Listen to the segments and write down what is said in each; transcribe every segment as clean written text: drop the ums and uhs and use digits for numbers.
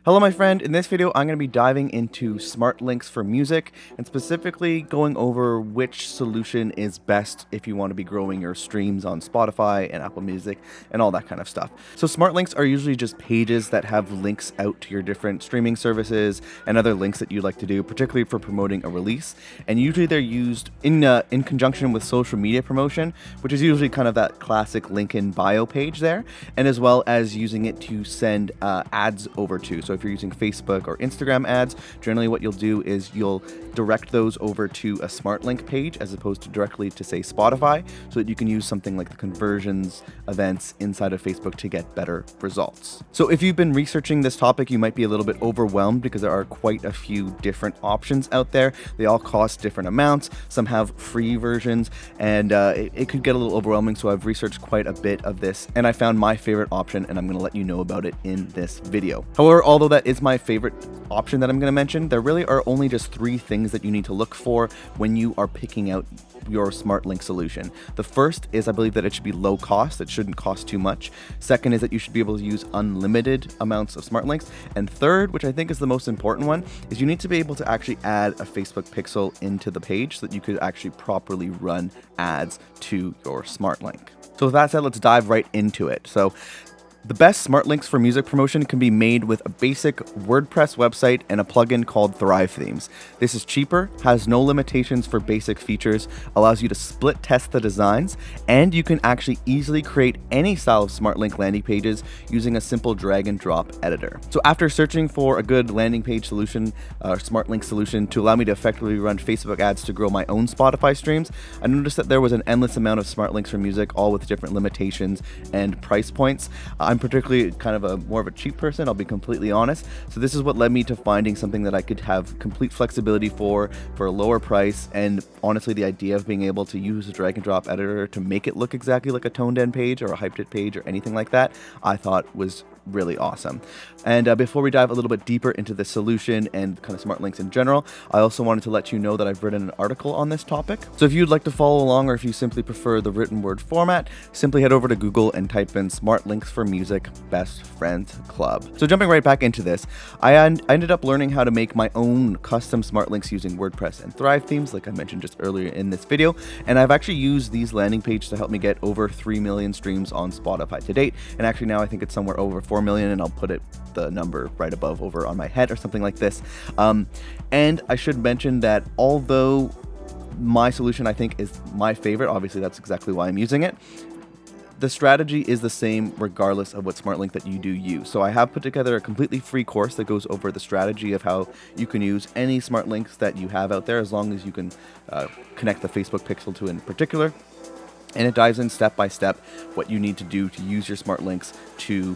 Hello my friend, in this video I'm going to be diving into smart links for music and specifically going over which solution is best if you want to be growing your streams on Spotify and Apple Music and all that kind of stuff. So smart links are usually just pages that have links out to your different streaming services and other links that you'd like to do, particularly for promoting a release. And usually they're used in conjunction with social media promotion, which is usually kind of that classic link in bio page there, and as well as using it to send ads over to. So if you're using Facebook or Instagram ads, generally what you'll do is you'll direct those over to a smart link page as opposed to directly to, say, Spotify, so that you can use something like the conversions events inside of Facebook to get better results. So if you've been researching this topic, you might be a little bit overwhelmed because there are quite a few different options out there. They all cost different amounts. Some have free versions, and it could get a little overwhelming. So I've researched quite a bit of this, and I found my favorite option, and I'm going to let you know about it in this video. However, although that is my favorite option that I'm going to mention, there really are only just 3 things that you need to look for when you are picking out your smart link solution. The first is, I believe, that it should be low cost. It shouldn't cost too much. Second is that you should be able to use unlimited amounts of smart links. And third, which I think is the most important one, is you need to be able to actually add a Facebook pixel into the page so that you could actually properly run ads to your smart link. So with that said, let's dive right into it. So the best smart links for music promotion can be made with a basic WordPress website and a plugin called Thrive Themes. This is cheaper, has no limitations for basic features, allows you to split test the designs, and you can actually easily create any style of smart link landing pages using a simple drag and drop editor. So after searching for a good landing page solution, smart link solution to allow me to effectively run Facebook ads to grow my own Spotify streams, I noticed that there was an endless amount of smart links for music, all with different limitations and price points. I'm particularly kind of more of a cheap person, I'll be completely honest. So this is what led me to finding something that I could have complete flexibility for a lower price. And honestly, the idea of being able to use a drag and drop editor to make it look exactly like a toned end page or a hyped it page or anything like that, I thought was really awesome. And before we dive a little bit deeper into the solution and kind of smart links in general, I also wanted to let you know that I've written an article on this topic. So if you'd like to follow along, or if you simply prefer the written word format, simply head over to Google and type in smart links for music best friends club. So jumping right back into this, I ended up learning how to make my own custom smart links using WordPress and Thrive Themes, like I mentioned just earlier in this video. And I've actually used these landing pages to help me get over 3 million streams on Spotify to date. And actually now I think it's somewhere over 4 million, and I'll put the number right above over on my head or something like this. And I should mention that although my solution I think is my favorite, obviously that's exactly why I'm using it, the strategy is the same regardless of what smart link that you do use. So I have put together a completely free course that goes over the strategy of how you can use any smart links that you have out there, as long as you can connect the Facebook pixel to it in particular. And it dives in step by step what you need to do to use your smart links to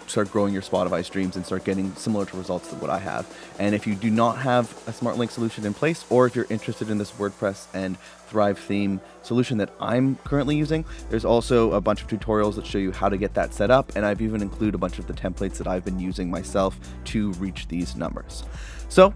start growing your Spotify streams and start getting similar to results to what I have. And if you do not have a smart link solution in place, or if you're interested in this WordPress and Thrive theme solution that I'm currently using, there's also a bunch of tutorials that show you how to get that set up, and I've even included a bunch of the templates that I've been using myself to reach these numbers. So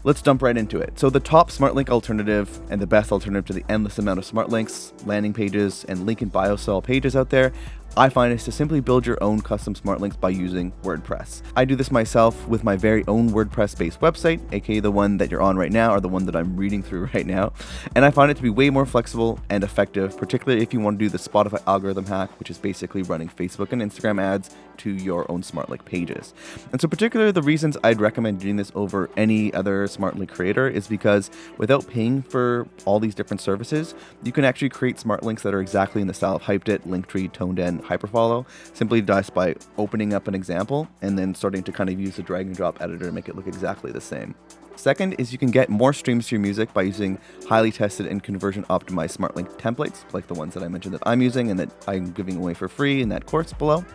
let's jump right into it. So the top smart link alternative and the best alternative to the endless amount of smart links, landing pages, and link in bio style pages out there, I find, is to simply build your own custom smart links by using WordPress. I do this myself with my very own WordPress-based website, aka the one that you're on right now, or the one that I'm reading through right now. And I find it to be way more flexible and effective, particularly if you want to do the Spotify algorithm hack, which is basically running Facebook and Instagram ads to your own smart link pages. And so particularly the reasons I'd recommend doing this over any other smart link creator is because without paying for all these different services, you can actually create smart links that are exactly in the style of Hyped It, Linktree, Toned End, Hyperfollow, simply just by opening up an example and then starting to kind of use the drag and drop editor to make it look exactly the same. Second is you can get more streams to your music by using highly tested and conversion optimized smart link templates, like the ones that I mentioned that I'm using and that I'm giving away for free in that course below.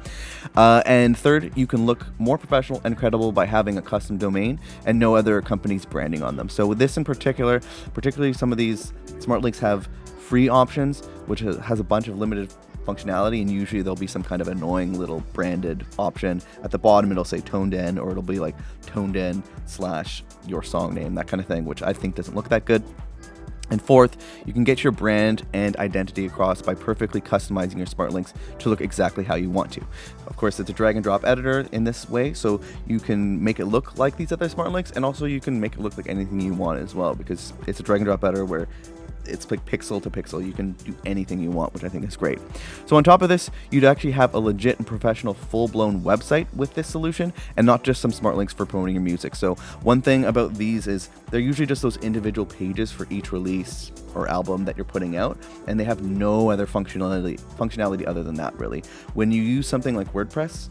And third, you can look more professional and credible by having a custom domain and no other company's branding on them. So with this in particular, particularly some of these smart links have free options, which has a bunch of limited functionality, and usually there'll be some kind of annoying little branded option at the bottom. It'll say toned in, or it'll be like toned in / your song name, that kind of thing, which I think doesn't look that good. And fourth, you can get your brand and identity across by perfectly customizing your smart links to look exactly how you want to. Of course, it's a drag and drop editor in this way, so you can make it look like these other smart links, and also you can make it look like anything you want as well, because it's a drag and drop editor where it's like pixel to pixel. You can do anything you want, which I think is great. So on top of this, you'd actually have a legit and professional full-blown website with this solution, and not just some smart links for promoting your music. So one thing about these is they're usually just those individual pages for each release or album that you're putting out, and they have no other functionality other than that, really. When you use something like WordPress,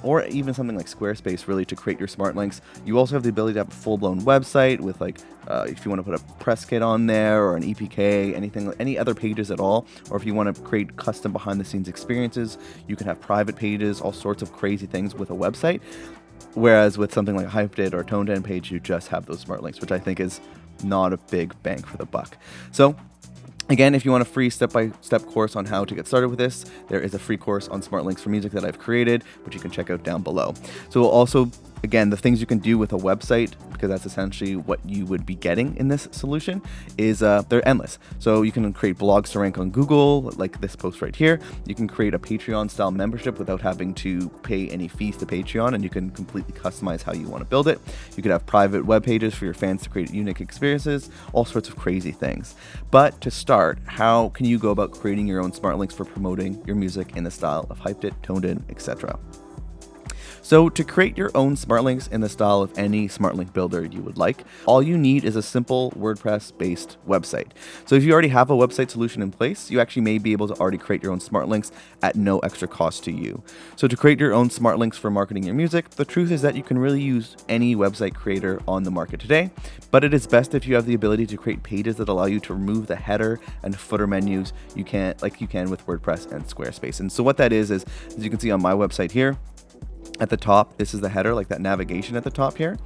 or even something like Squarespace, really, to create your smart links, you also have the ability to have a full-blown website with, like, if you want to put a press kit on there or an EPK, any other pages at all, or if you want to create custom behind-the-scenes experiences, you can have private pages, all sorts of crazy things with a website. Whereas with something like a Hyped It or Toned In page, you just have those smart links, which I think is not a big bang for the buck. So again, if you want a free step-by-step course on how to get started with this, there is a free course on smart links for music that I've created, which you can check out down below. So also, again, the things you can do with a website, because that's essentially what you would be getting in this solution, is they're endless. So you can create blogs to rank on Google, like this post right here. You can create a Patreon-style membership without having to pay any fees to Patreon, and you can completely customize how you want to build it. You could have private web pages for your fans to create unique experiences, all sorts of crazy things. But to start, how can you go about creating your own smart links for promoting your music in the style of Hyped It, Toned In, etc.? So to create your own smart links in the style of any smart link builder you would like, all you need is a simple WordPress-based website. So if you already have a website solution in place, you actually may be able to already create your own smart links at no extra cost to you. So to create your own smart links for marketing your music, the truth is that you can really use any website creator on the market today, but it is best if you have the ability to create pages that allow you to remove the header and footer menus you can with WordPress and Squarespace. And so what that is, as you can see on my website here, at the top, this is the header, like that navigation at the top here,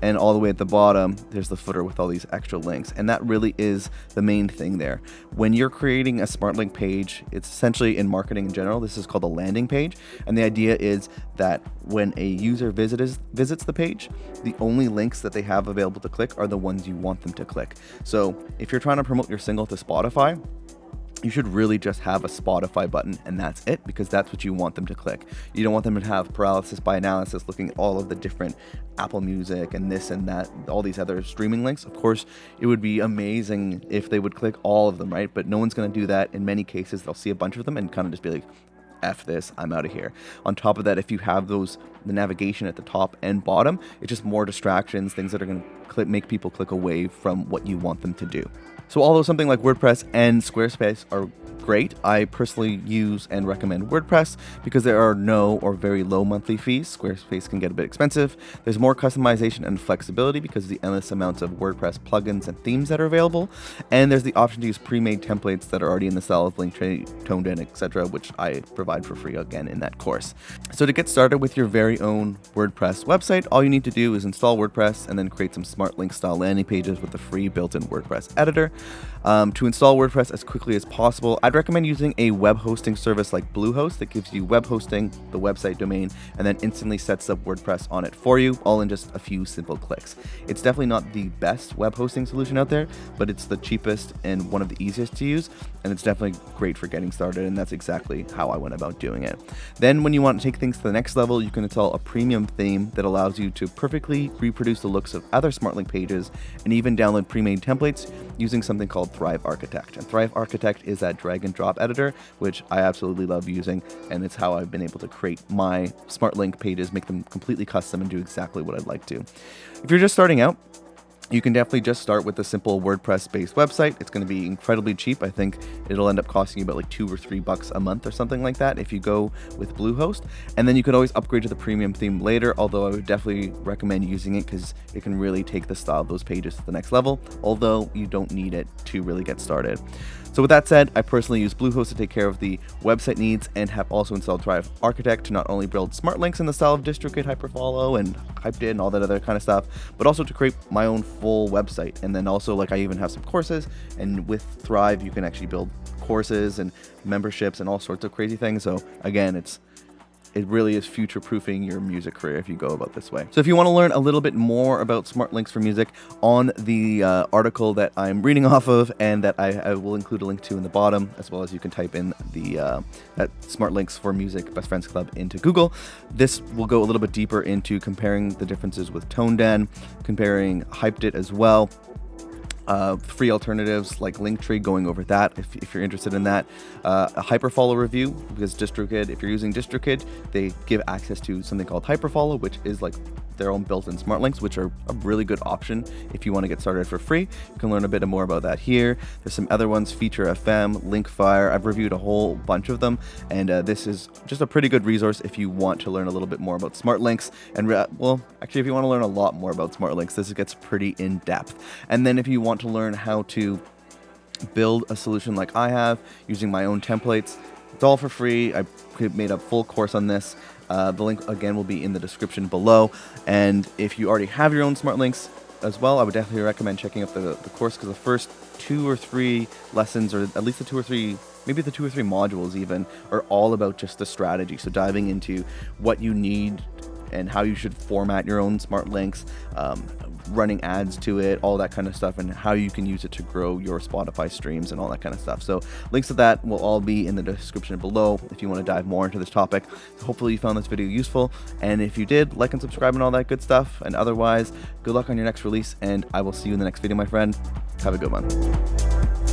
and all the way at the bottom, there's the footer with all these extra links, and that really is the main thing there. When you're creating a smart link page, it's essentially, in marketing in general, this is called a landing page, and the idea is that when a user visits the page, the only links that they have available to click are the ones you want them to click. So if you're trying to promote your single to Spotify, you should really just have a Spotify button, and that's it, because that's what you want them to click. You don't want them to have paralysis by analysis looking at all of the different Apple Music and this and that, all these other streaming links. Of course, it would be amazing if they would click all of them, right? But no one's going to do that. In many cases, they'll see a bunch of them and kind of just be like, F this, I'm out of here. On top of that, if you have the navigation at the top and bottom, it's just more distractions, things that are going to make people click away from what you want them to do. So although something like WordPress and Squarespace are great, I personally use and recommend WordPress because there are no or very low monthly fees. Squarespace can get a bit expensive. There's more customization and flexibility because of the endless amounts of WordPress plugins and themes that are available. And there's the option to use pre-made templates that are already in the style of Linktree, Toned In, etc., which I provide for free again in that course. So to get started with your very own WordPress website, all you need to do is install WordPress and then create some smart link style landing pages with the free built-in WordPress editor. To install WordPress as quickly as possible, I'd recommend using a web hosting service like Bluehost that gives you web hosting, the website domain, and then instantly sets up WordPress on it for you, all in just a few simple clicks. It's definitely not the best web hosting solution out there, but it's the cheapest and one of the easiest to use, and it's definitely great for getting started, and that's exactly how I went about doing it. Then when you want to take things to the next level, you can install a premium theme that allows you to perfectly reproduce the looks of other SmartLink pages and even download pre-made templates using something called Thrive Architect. And Thrive Architect is that drag and drop editor, which I absolutely love using, and it's how I've been able to create my SmartLink pages, make them completely custom, and do exactly what I'd like to. If you're just starting out, you can definitely just start with a simple WordPress-based website. It's going to be incredibly cheap. I think it'll end up costing you about like $2 or $3 a month or something like that if you go with Bluehost. And then you could always upgrade to the premium theme later, although I would definitely recommend using it because it can really take the style of those pages to the next level, although you don't need it to really get started. So with that said, I personally use Bluehost to take care of the website needs and have also installed Thrive Architect to not only build smart links in the style of DistroKid, Hyperfollow, and Hyped It and all that other kind of stuff, but also to create my own full website. And then also, like, I even have some courses, and with Thrive, you can actually build courses and memberships and all sorts of crazy things. So again, it really is future-proofing your music career if you go about this way. So if you want to learn a little bit more about smart links for music, on the article that I'm reading off of, and that I will include a link to in the bottom, as well as you can type in the that smart links for music Best Friends Club into Google. This will go a little bit deeper into comparing the differences with ToneDen, comparing Hyped It as well. Free alternatives like Linktree, going over that if you're interested in that. A hyperfollow review, because DistroKid, if you're using DistroKid, they give access to something called hyperfollow, which is like their own built-in smart links, which are a really good option if you want to get started for free. You can learn a bit more about that here. There's some other ones, Feature FM, Linkfire. I've reviewed a whole bunch of them, and this is just a pretty good resource if you want to learn a little bit more about smart links. And well, actually, if you want to learn a lot more about smart links, this gets pretty in depth. And then if you want to learn how to build a solution like I have using my own templates, it's all for free. I made a full course on this. The link again will be in the description below. And if you already have your own smart links as well, I would definitely recommend checking out the course, because the first 2 or 3 lessons, or at least the 2 or 3, maybe the 2 or 3 modules even, are all about just the strategy. So diving into what you need and how you should format your own smart links, running ads to it, all that kind of stuff, and how you can use it to grow your Spotify streams and all that kind of stuff. So links to that will all be in the description below if you want to dive more into this topic. So hopefully you found this video useful, and if you did, like and subscribe and all that good stuff. And otherwise, good luck on your next release, and I will see you in the next video, my friend. Have a good one.